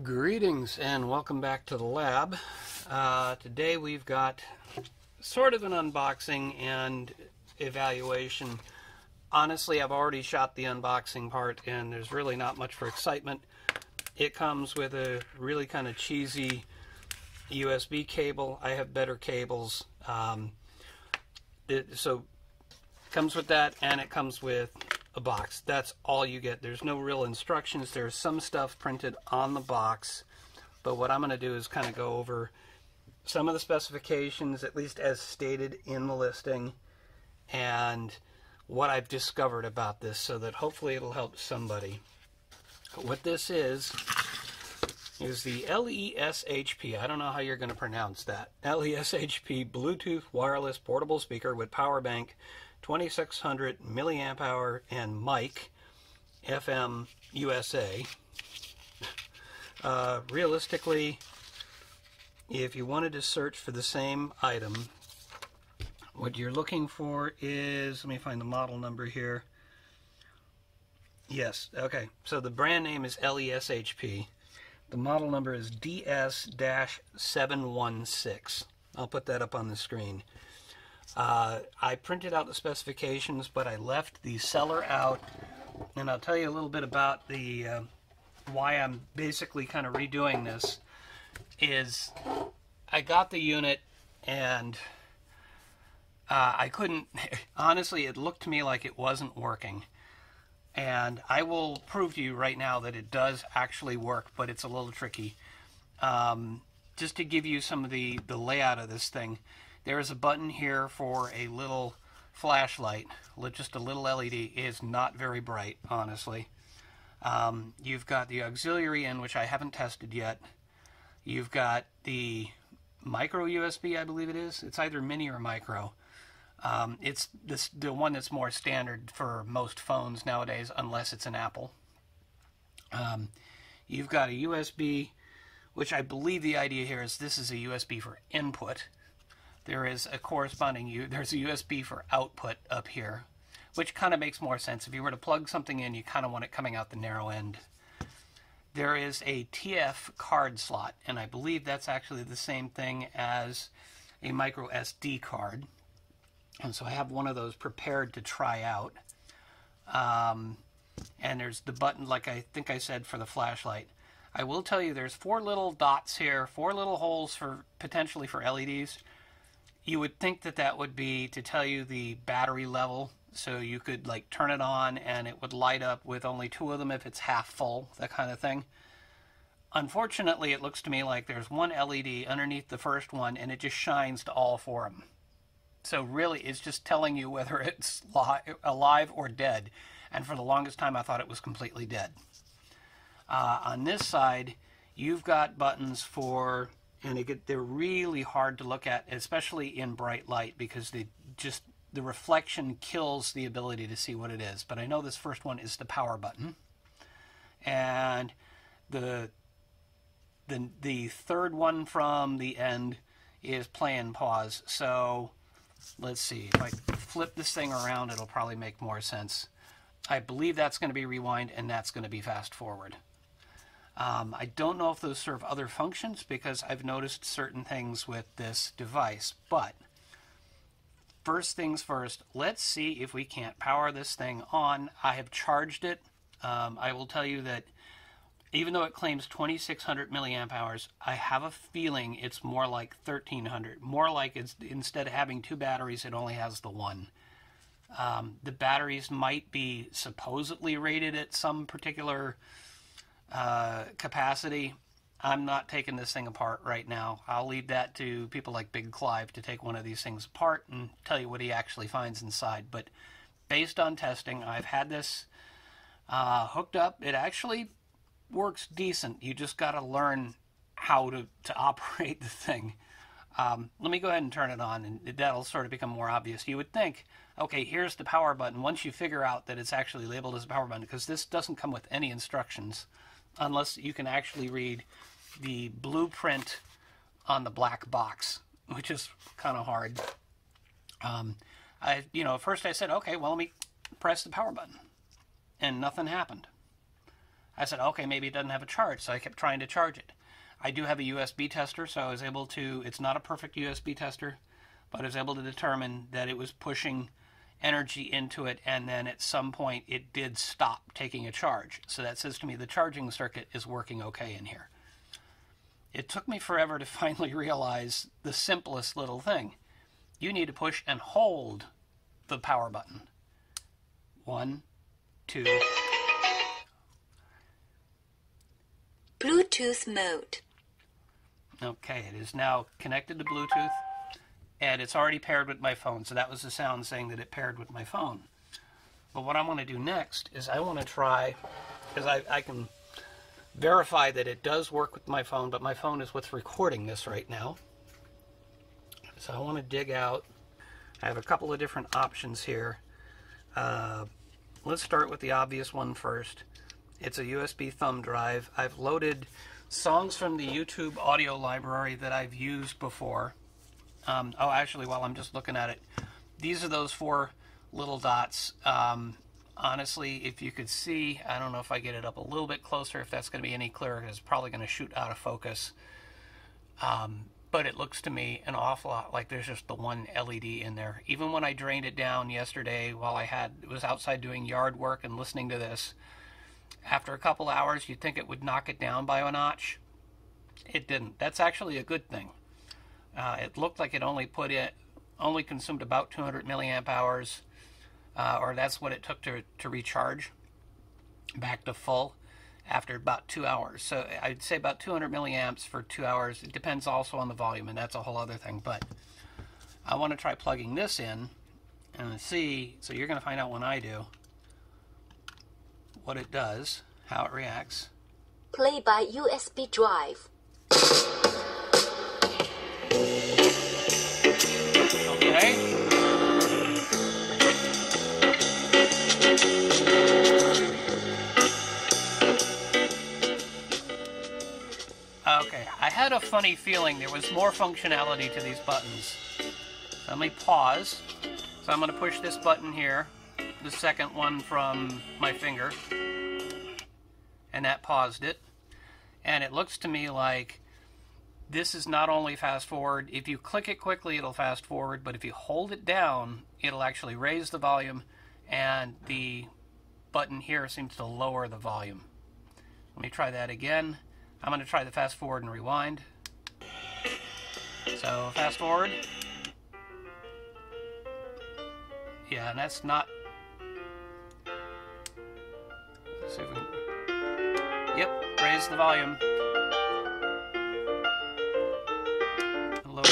Greetings and welcome back to the lab. Today we've got sort of an unboxing and evaluation. Honestly, I've already shot the unboxing part and there's really not much for excitement. It comes with a really kind of cheesy USB cable. I have better cables. It comes with that, and it comes with a box. That's all you get. There's no real instructions. There's some stuff printed on the box, but what I'm going to do is kind of go over some of the specifications, at least as stated in the listing, and what I've discovered about this, so that hopefully it'll help somebody. What this is the LESHP. I don't know how you're going to pronounce that. LESHP Bluetooth Wireless Portable Speaker with Power Bank, 2600 milliamp hour, and mic, FM USA. Realistically, if you wanted to search for the same item, what you're looking for is, let me find the model number here. Yes, okay, so the brand name is LESHP. The model number is DS-716. I'll put that up on the screen. I printed out the specifications, but I left the seller out, and I'll tell you a little bit about the why I'm basically kind of redoing this. Is I got the unit and I couldn't, honestly, it looked to me like it wasn't working. And I will prove to you right now that it does actually work, but it's a little tricky. Just to give you some of the layout of this thing, there is a button here for a little flashlight, just a little LED. It is not very bright, honestly. You've got the auxiliary in, which I haven't tested yet. You've got the micro USB, I believe it is. It's either mini or micro. It's the one that's more standard for most phones nowadays, unless it's an Apple. You've got a USB, which I believe the idea here is this is a USB for input. There is a corresponding, there's a USB for output up here, which kind of makes more sense. If you were to plug something in, you kind of want it coming out the narrow end. There is a TF card slot, and I believe that's actually the same thing as a micro SD card. And so I have one of those prepared to try out. And there's the button, like I think I said, for the flashlight. I will tell you there's 4 little dots here, 4 little holes for potentially for LEDs. You would think that that would be to tell you the battery level, so you could like turn it on and it would light up with only 2 of them if it's half full, that kind of thing. Unfortunately, it looks to me like there's one LED underneath the first one and it just shines to all 4 of them. So really, it's just telling you whether it's alive or dead. And for the longest time, I thought it was completely dead. On this side, you've got buttons for, and they're really hard to look at, especially in bright light, because the reflection kills the ability to see what it is. But I know this first one is the power button. And the third one from the end is play and pause. So let's see, if I flip this thing around, it'll probably make more sense. I believe that's going to be rewind, and that's going to be fast forward. I don't know if those serve other functions, because I've noticed certain things with this device. But first things first, let's see if we can't power this thing on. I have charged it. I will tell you that even though it claims 2600 milliamp hours, I have a feeling it's more like 1300. More like it's, instead of having 2 batteries, it only has the one. The batteries might be supposedly rated at some particular capacity. I'm not taking this thing apart right now. I'll leave that to people like Big Clive to take one of these things apart and tell you what he actually finds inside. But based on testing, I've had this hooked up. It actually works decent. You just got to learn how to operate the thing. Let me go ahead and turn it on, and that'll sort of become more obvious. You would think, okay, here's the power button. Once you figure out that it's actually labeled as a power button, because this doesn't come with any instructions unless you can actually read the blueprint on the black box, which is kind of hard. At first I said, okay, well, let me press the power button, and nothing happened. I said, okay, maybe it doesn't have a charge, so I kept trying to charge it. I do have a USB tester, so I was able to, it's not a perfect USB tester, but I was able to determine that it was pushing energy into it, and then at some point it did stop taking a charge. So that says to me the charging circuit is working okay in here. It took me forever to finally realize the simplest little thing. You need to push and hold the power button. 1, 2. Bluetooth mode. Okay, it is now connected to Bluetooth, and it's already paired with my phone. So that was the sound saying that it paired with my phone. But what I want to do next is I want to try, because I can verify that it does work with my phone, but my phone is what's recording this right now. So I want to dig out. I have a couple of different options here. Let's start with the obvious one first. It's a USB thumb drive. I've loaded songs from the YouTube audio library that I've used before. Oh, actually, while I'm just looking at it, these are those 4 little dots. Honestly, if you could see, I don't know if I get it up a little bit closer, if that's going to be any clearer, because it's probably going to shoot out of focus. But it looks to me an awful lot like there's just the one LED in there. Even when I drained it down yesterday while I was outside doing yard work and listening to this, after a couple hours you'd think it would knock it down by a notch. It didn't. That's actually a good thing. It looked like it only consumed about 200 milliamp hours, or that's what it took to recharge back to full after about 2 hours. So I'd say about 200 milliamps for 2 hours. It depends also on the volume, and that's a whole other thing. But I want to try plugging this in and see. So you're going to find out when I do what it does, how it reacts. Play by USB drive. Okay. Okay, I had a funny feeling there was more functionality to these buttons. So let me pause. So I'm going to push this button here, the second one from my finger, and that paused it. And it looks to me like this is not only fast forward. If you click it quickly, it'll fast forward, but if you hold it down, it'll actually raise the volume, and the button here seems to lower the volume. Let me try that again. I'm going to try the fast forward and rewind. So fast forward. Yeah, and that's not... Let's see if we can... Yep, raise the volume. Lower.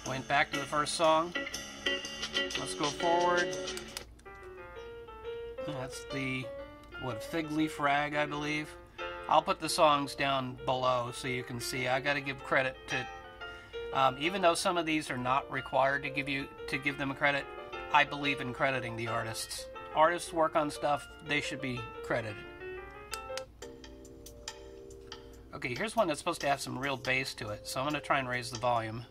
Went back to the first song. Let's go forward. That's the, Fig Leaf Rag, I believe. I'll put the songs down below so you can see. I got to give credit to, even though some of these are not required to give them a credit, I believe in crediting the artists. Artists work on stuff, they should be credited. Okay, here's one that's supposed to have some real bass to it, so I'm going to try and raise the volume.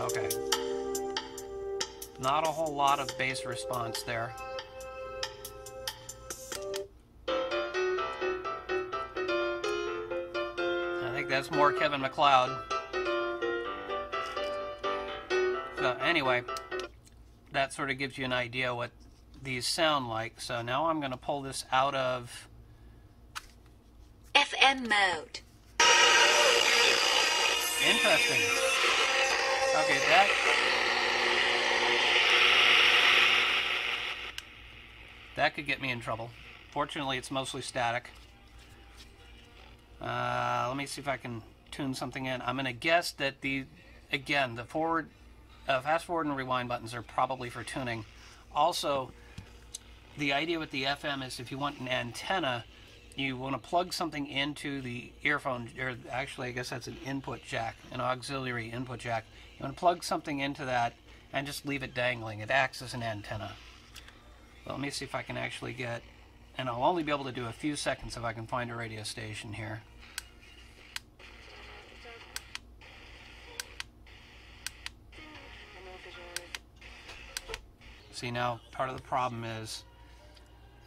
Okay. Not a whole lot of bass response there. I think that's more Kevin MacLeod. So anyway, that sort of gives you an idea what these sound like. So now I'm going to pull this out of FM mode. Interesting. Okay, that could get me in trouble. Fortunately, it's mostly static. Let me see if I can tune something in. I'm going to guess that the forward, fast forward and rewind buttons are probably for tuning. Also, the idea with the FM is if you want an antenna, you want to plug something into the earphone, or actually I guess that's an input jack, an auxiliary input jack. You want to plug something into that and just leave it dangling. It acts as an antenna. But let me see if I can actually get, and I'll only be able to do a few seconds if I can find a radio station here. See, now part of the problem is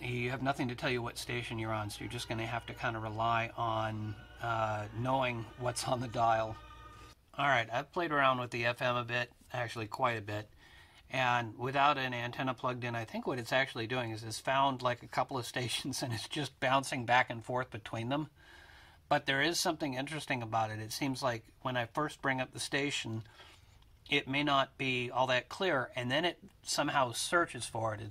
you have nothing to tell you what station you're on, so you're just going to have to kind of rely on knowing what's on the dial. Alright, I've played around with the FM a bit, actually quite a bit, and without an antenna plugged in, I think what it's actually doing is it's found like a couple of stations and it's just bouncing back and forth between them. But there is something interesting about it. It seems like when I first bring up the station, it may not be all that clear, and then it somehow searches for it.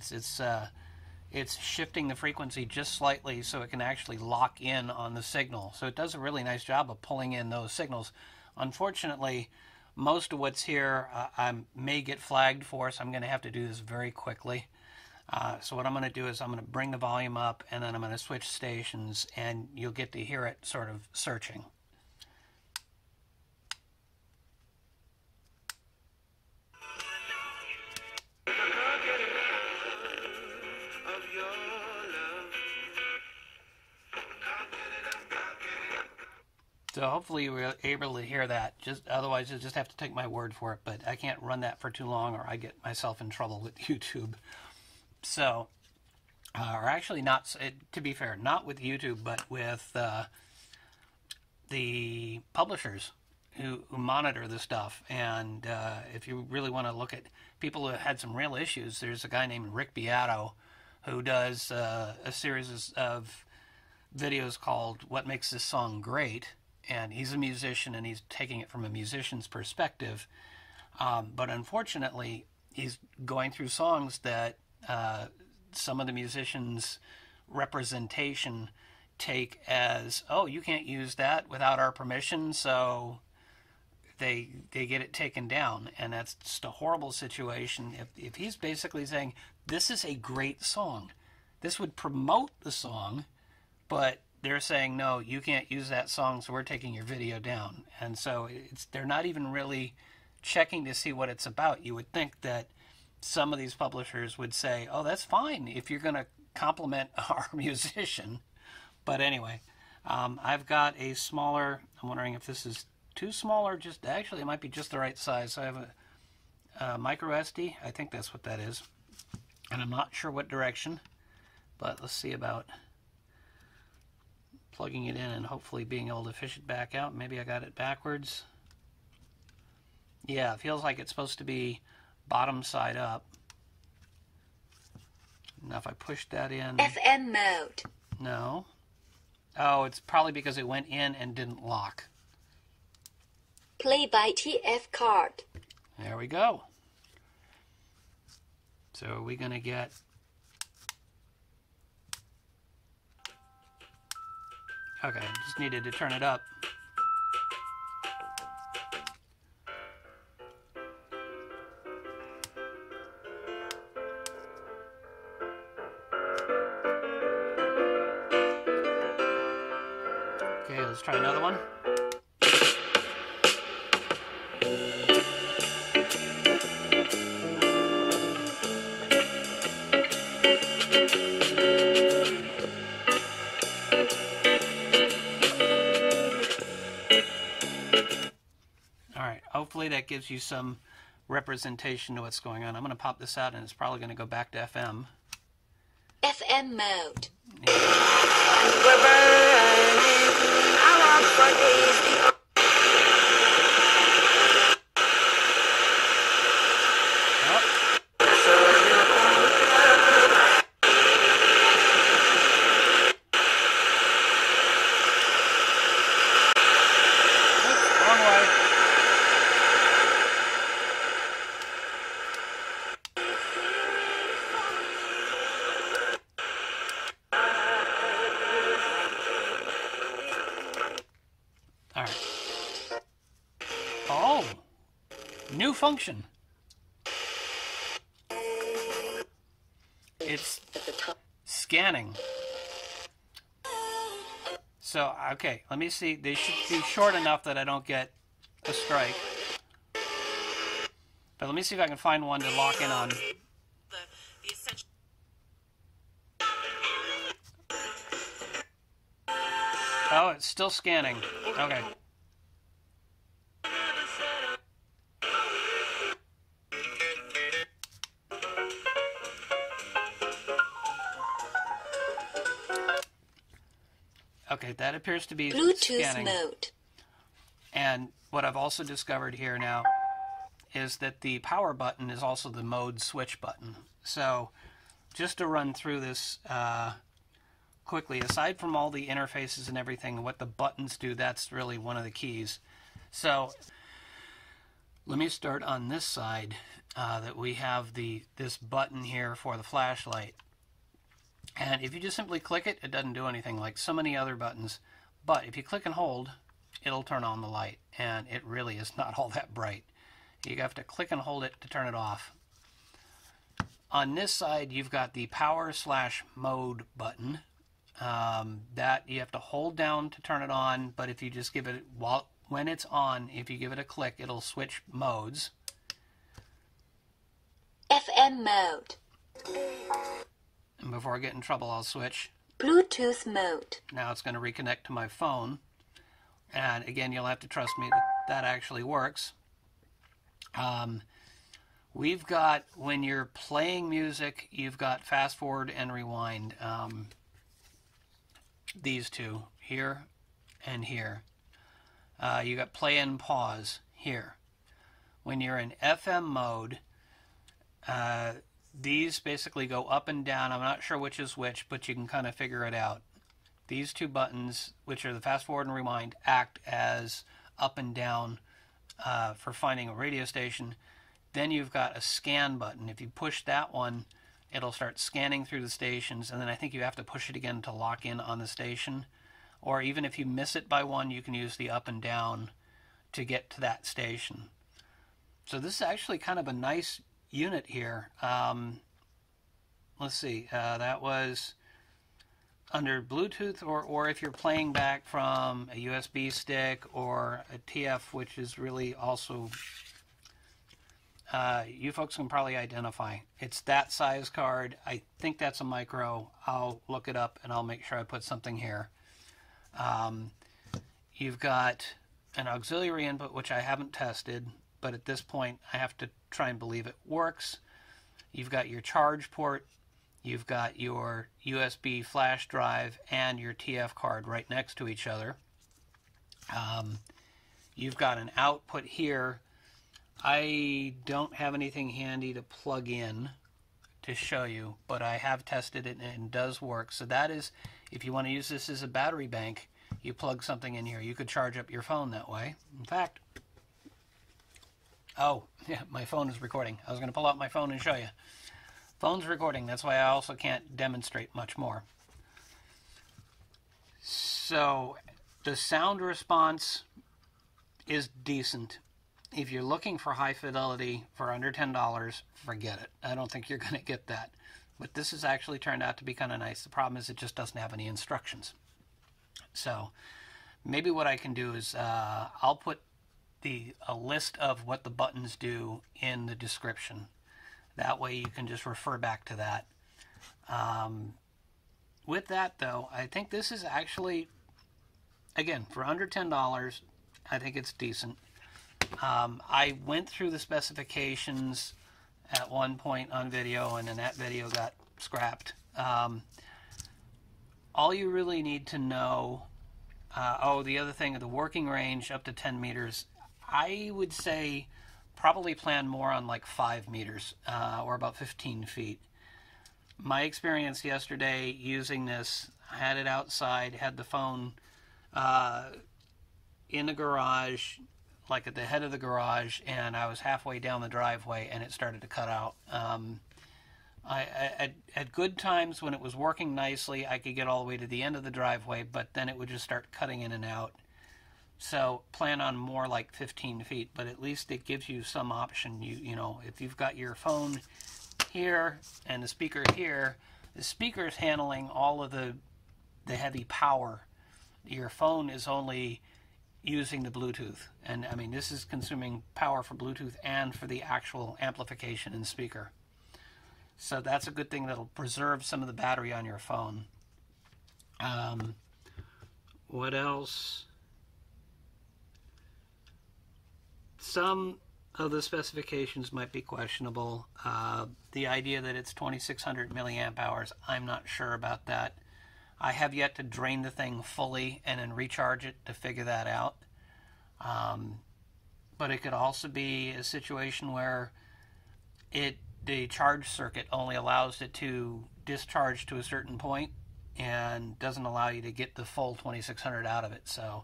It's shifting the frequency just slightly so it can actually lock in on the signal. So it does a really nice job of pulling in those signals. Unfortunately, most of what's here I may get flagged for, so I'm going to have to do this very quickly. So what I'm going to do is I'm going to bring the volume up, and then I'm going to switch stations, and you'll get to hear it sort of searching. So hopefully you were able to hear that. Otherwise, you'll just have to take my word for it. But I can't run that for too long, or I get myself in trouble with YouTube. So, or actually not, to be fair, not with YouTube, but with the publishers who monitor the stuff. And if you really want to look at people who had some real issues, there's a guy named Rick Beato who does a series of videos called What Makes This Song Great. And he's a musician, and he's taking it from a musician's perspective. But unfortunately, he's going through songs that some of the musicians' representation take as, oh, you can't use that without our permission, so they get it taken down. And that's just a horrible situation. If he's basically saying, this is a great song, this would promote the song, but they're saying, no, you can't use that song, so we're taking your video down. And so they're not even really checking to see what it's about. You would think that some of these publishers would say, oh, that's fine if you're going to compliment our musician. But anyway, I've got a smaller, I'm wondering if this is too small or just, actually it might be just the right size. So I have a micro SD, I think that's what that is. And I'm not sure what direction, but let's see about plugging it in and hopefully being able to fish it back out. Maybe I got it backwards. Yeah, it feels like it's supposed to be bottom side up. Now if I push that in... FM mode. No. Oh, it's probably because it went in and didn't lock. Play by TF card. There we go. So are we going to get... Okay, just needed to turn it up. Okay, let's try another one. Hopefully that gives you some representation to what's going on. I'm going to pop this out, and it's probably going to go back to FM. FM mode. Yeah. New function. It's scanning. So, okay, let me see. They should be short enough that I don't get a strike. But let me see if I can find one to lock in on. Oh, it's still scanning. Okay. Okay, that appears to be Bluetooth scanning. mode. And what I've also discovered here now is that the power button is also the mode switch button. So just to run through this quickly, aside from all the interfaces and everything, what the buttons do, that's really one of the keys. So let me start on this side that we have this button here for the flashlight. And if you just simply click it, it doesn't do anything like so many other buttons. But if you click and hold, it'll turn on the light. And it really is not all that bright. You have to click and hold it to turn it off. On this side, you've got the power/mode button. That you have to hold down to turn it on, but if you just give it, when it's on, if you give it a click, it'll switch modes. FM mode. And before I get in trouble, I'll switch. Bluetooth mode. Now it's going to reconnect to my phone. And again, you'll have to trust me that actually works. We've got, when you're playing music, you've got fast forward and rewind. These two, here and here. You got play and pause here. When you're in FM mode, these basically go up and down. I'm not sure which is which, but you can kind of figure it out. These two buttons, which are the fast forward and rewind, act as up and down for finding a radio station. Then you've got a scan button. If you push that one, it'll start scanning through the stations, and then I think you have to push it again to lock in on the station. Or even if you miss it by one, you can use the up and down to get to that station. So this is actually kind of a nice unit here. Let's see, that was under Bluetooth, or if you're playing back from a USB stick or a TF, which is really also, you folks can probably identify. It's that size card. I think that's a micro. I'll look it up and I'll make sure I put something here. You've got an auxiliary input, which I haven't tested, but at this point I have to try and believe it works. You've got your charge port. You've got your USB flash drive and your TF card right next to each other. You've got an output here. I don't have anything handy to plug in to show you, but I have tested it and it does work. So that is, if you want to use this as a battery bank, you plug something in here. You could charge up your phone that way. In fact, oh, yeah, my phone is recording. I was going to pull out my phone and show you. Phone's recording. That's why I also can't demonstrate much more. So the sound response is decent. If you're looking for high fidelity for under $10, forget it. I don't think you're going to get that. But this has actually turned out to be kind of nice. The problem is it just doesn't have any instructions. So maybe what I can do is I'll put a list of what the buttons do in the description. That way you can just refer back to that. With that, though, I think this is actually, again, for under $10, I think it's decent. I went through the specifications at one point on video, and then that video got scrapped. All you really need to know, the other thing, the working range up to 10 meters, I would say probably plan more on like 5 meters or about 15 feet. My experience yesterday using this, I had it outside, had the phone in the garage, like at the head of the garage, and I was halfway down the driveway and it started to cut out. At good times when it was working nicely, I could get all the way to the end of the driveway, but then it would just start cutting in and out. So plan on more like 15 feet, but at least it gives you some option. You know, if you've got your phone here and the speaker here, the speaker is handling all of the heavy power. Your phone is only using the Bluetooth. And I mean, this is consuming power for Bluetooth and for the actual amplification and speaker. So that's a good thing. That'll preserve some of the battery on your phone. What else? Some of the specifications might be questionable. The idea that it's 2600 milliamp hours, I'm not sure about that. I have yet to drain the thing fully and then recharge it to figure that out. But it could also be a situation where the charge circuit only allows it to discharge to a certain point and doesn't allow you to get the full 2600 out of it. So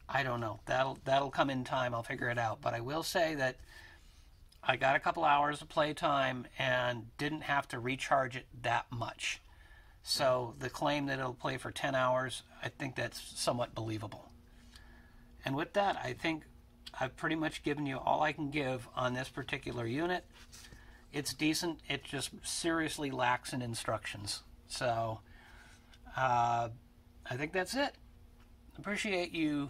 I don't know. That'll come in time. I'll figure it out. But I will say that I got a couple hours of play time and didn't have to recharge it that much. So the claim that it'll play for 10 hours, I think that's somewhat believable. And with that, I think I've pretty much given you all I can give on this particular unit. It's decent. It just seriously lacks in instructions. So I think that's it. Appreciate you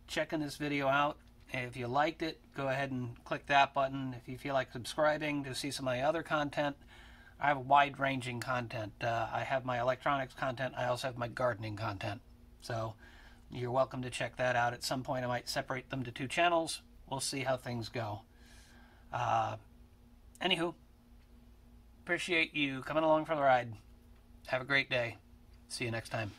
checking this video out. If you liked it, go ahead and click that button. If you feel like subscribing to see some of my other content, I have wide-ranging content. I have my electronics content. I also have my gardening content. So you're welcome to check that out. At some point, I might separate them to 2 channels. We'll see how things go. Anywho, appreciate you coming along for the ride. Have a great day. See you next time.